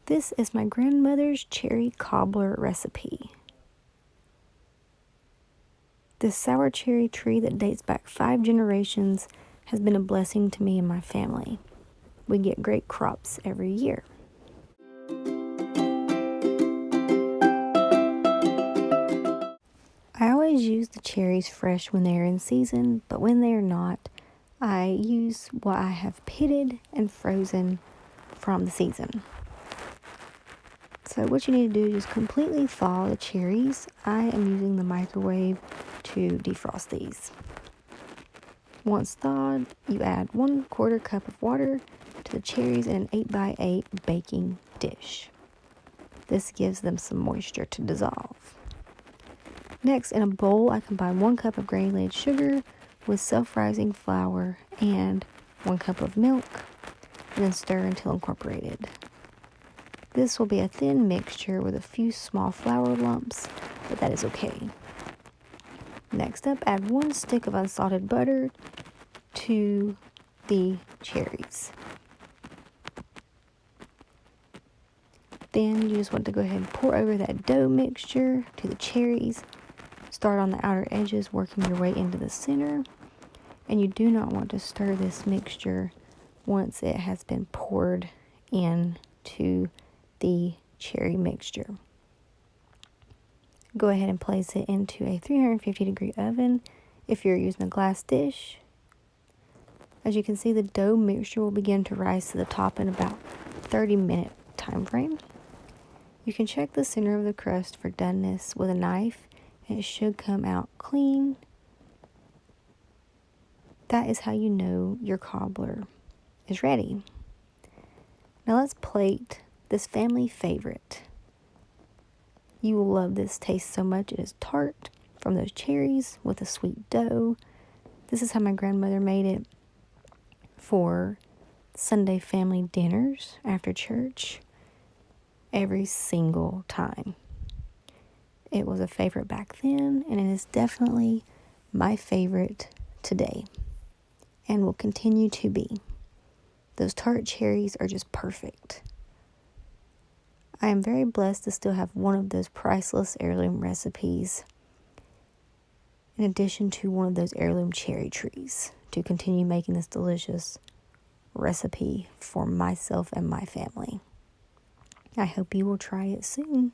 This is my grandmother's cherry cobbler recipe. This sour cherry tree that dates back 5 generations has been a blessing to me and my family. We get great crops every year. I always use the cherries fresh when they're in season, but when they're not, I use what I have pitted and frozen from the season. So what you need to do is just completely thaw the cherries. I am using the microwave to defrost these. Once thawed, you add 1/4 cup of water to the cherries in an 8x8 baking dish. This gives them some moisture to dissolve. Next, in a bowl, I combine 1 cup of granulated sugar with self-rising flour and 1 cup of milk, and then stir until incorporated. This will be a thin mixture with a few small flour lumps, but that is okay. Next up, add 1 stick of unsalted butter to the cherries. Then you just want to go ahead and pour over that dough mixture to the cherries. Start on the outer edges, working your way into the center. And you do not want to stir this mixture once it has been poured into the cherry mixture. Go ahead and place it into a 350-degree oven if you're using a glass dish. As you can see, the dough mixture will begin to rise to the top in about 30-minute time frame. You can check the center of the crust for doneness with a knife, and it should come out clean. That is how you know your cobbler is ready. Now let's plate this family favorite. You will love this taste so much. It is tart from those cherries with a sweet dough. This is how my grandmother made it for Sunday family dinners after church every single time. It was a favorite back then, and it is definitely my favorite today and will continue to be. Those tart cherries are just perfect. I am very blessed to still have one of those priceless heirloom recipes, in addition to one of those heirloom cherry trees, to continue making this delicious recipe for myself and my family. I hope you will try it soon.